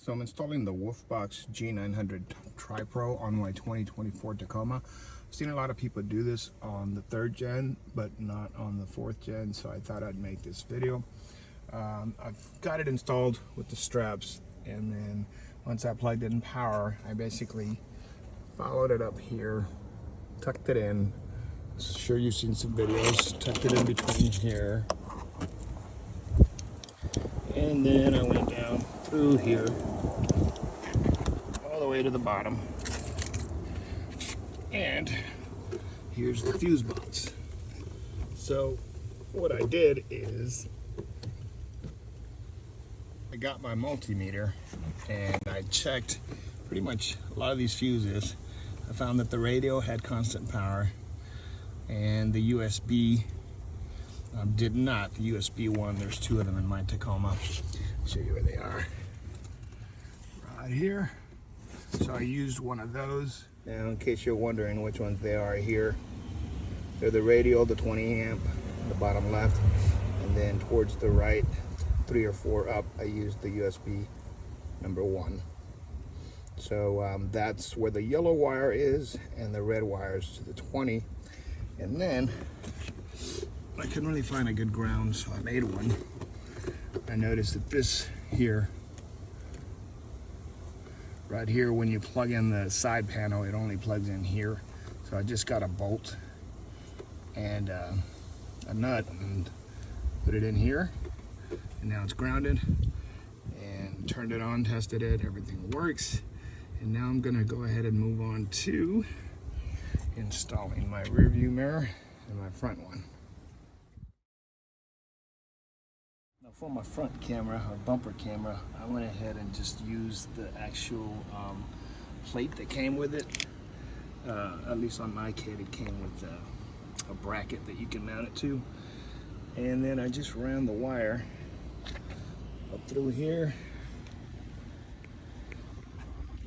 So I'm installing the Wolfbox G900 Tripro on my 2024 Tacoma. I've seen a lot of people do this on the 3rd gen, but not on the 4th gen, so I thought I'd make this video. I've got it installed with the straps, and then once I plugged it in power, I basically followed it up here, tucked it in. Sure, you've seen some videos. Tucked it in between here, and then I went down through here all the way to the bottom, and here's the fuse box. So what I did is I got my multimeter and I checked pretty much a lot of these fuses. I found that the radio had constant power and the USB did not. The USB one, there's 2 of them in my Tacoma. I'll show you where they are. Right here. So I used one of those. Now, in case you're wondering which ones they are here, they're the radio, the 20 amp, the bottom left, and then towards the right, 3 or 4 up, I used the USB number 1. So that's where the yellow wire is, and the red wire is to the 20. And then I couldn't really find a good ground, so I made one. I noticed that this here, right here, when you plug in the side panel, it only plugs in here. So I just got a bolt and a nut and put it in here, and now it's grounded, and turned it on, tested it, everything works. And now I'm gonna go ahead and move on to installing my rear view mirror and my front one. Now for my front camera, or bumper camera, I went ahead and just used the actual plate that came with it. At least on my kit, it came with a bracket that you can mount it to. And then I just ran the wire up through here,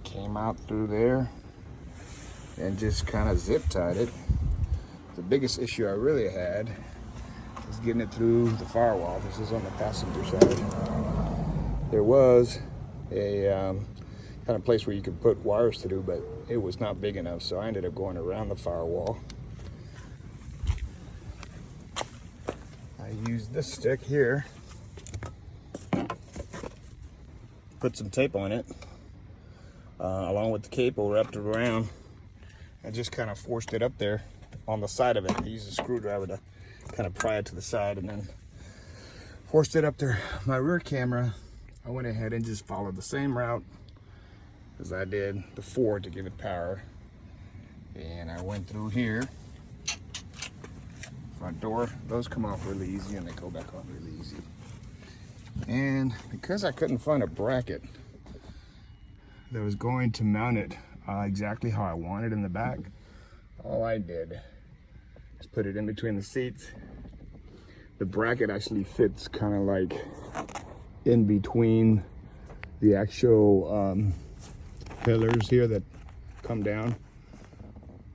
came out through there, and just kind of zip tied it. The biggest issue I really had was getting it through the firewall. This is on the passenger side. There was a kind of place where you could put wires through, but it was not big enough, so I ended up going around the firewall. I used this stick here, put some tape on it, along with the cable wrapped around. I just kind of forced it up there on the side of it. I used a screwdriver to kind of pry it to the side and then forced it up there. My rear camera, I went ahead and just followed the same route as I did before to give it power. And I went through here. Front door, those come off really easy and they go back on really easy. And because I couldn't find a bracket that was going to mount it exactly how I wanted in the back, all I did is put it in between the seats. The bracket actually fits kind of like in between the actual pillars here that come down.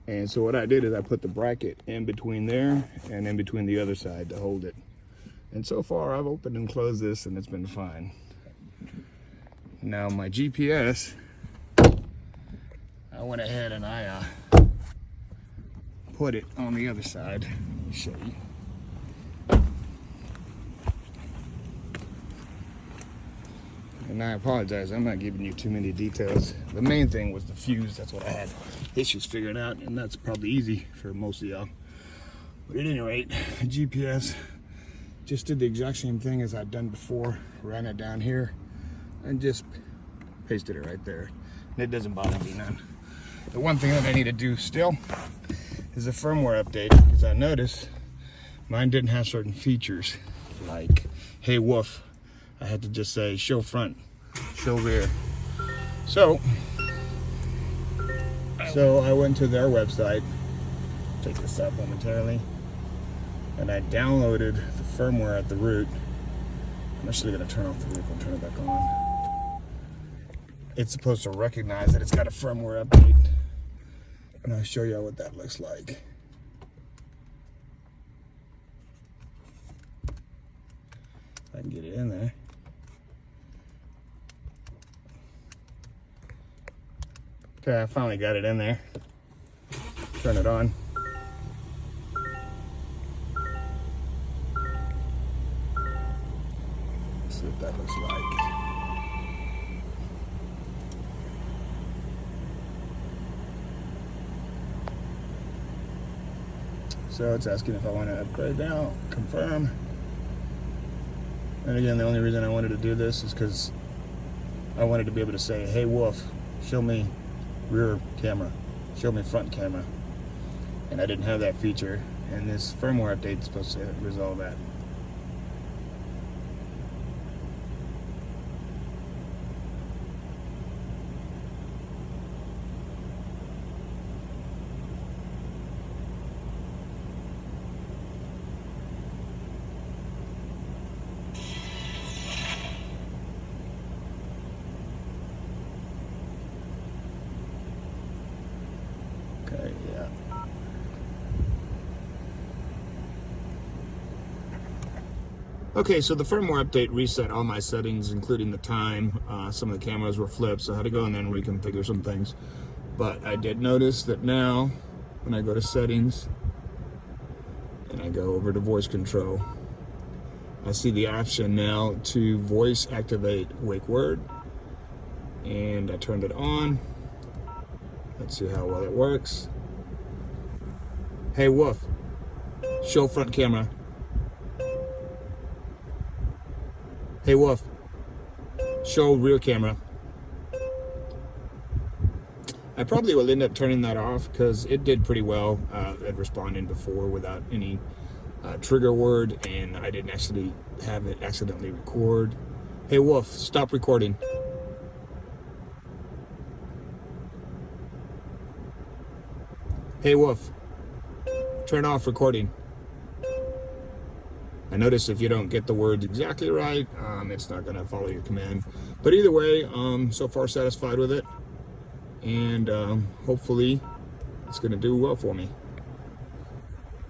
And so what I did is I put the bracket in between there and in between the other side to hold it. And so far I've opened and closed this and it's been fine. Now my GPS, I went ahead and I put it on the other side. Let me show you. And I apologize, I'm not giving you too many details. The main thing was the fuse. That's what I had issues figured out, and that's probably easy for most of y'all. But at any rate, GPS just did the exact same thing as I'd done before. Ran it down here and just pasted it right there. And it doesn't bother me none. The one thing that I need to do still is a firmware update, because I noticed mine didn't have certain features like, hey Wolf, I had to just say show front, show rear. So I went to their website, take this out momentarily, and I downloaded the firmware at the root. I'm actually gonna turn off the root and turn it back on. It's supposed to recognize that it's got a firmware update. And I'll show you what that looks like. If I can get it in there. Okay, I finally got it in there. Turn it on. Let's see what that looks like. So it's asking if I want to upgrade now, confirm. And again, the only reason I wanted to do this is because I wanted to be able to say, hey Wolf, show me rear camera, show me front camera. And I didn't have that feature, and this firmware update is supposed to resolve that. Okay, yeah. Okay, so the firmware update reset all my settings, including the time. Some of the cameras were flipped, so I had to go in and reconfigure some things. But I did notice that now, when I go to settings, and I go over to voice control, I see the option now to voice activate wake word. And I turned it on. Let's see how well it works. Hey Wolf, show front camera. Hey Wolf, show rear camera. I probably will end up turning that off because it did pretty well at responding before without any trigger word, and I didn't actually have it accidentally record. Hey Wolf, stop recording. Hey Wolf, turn off recording. I notice if you don't get the words exactly right, it's not going to follow your command. But either way, so far satisfied with it. And hopefully it's going to do well for me.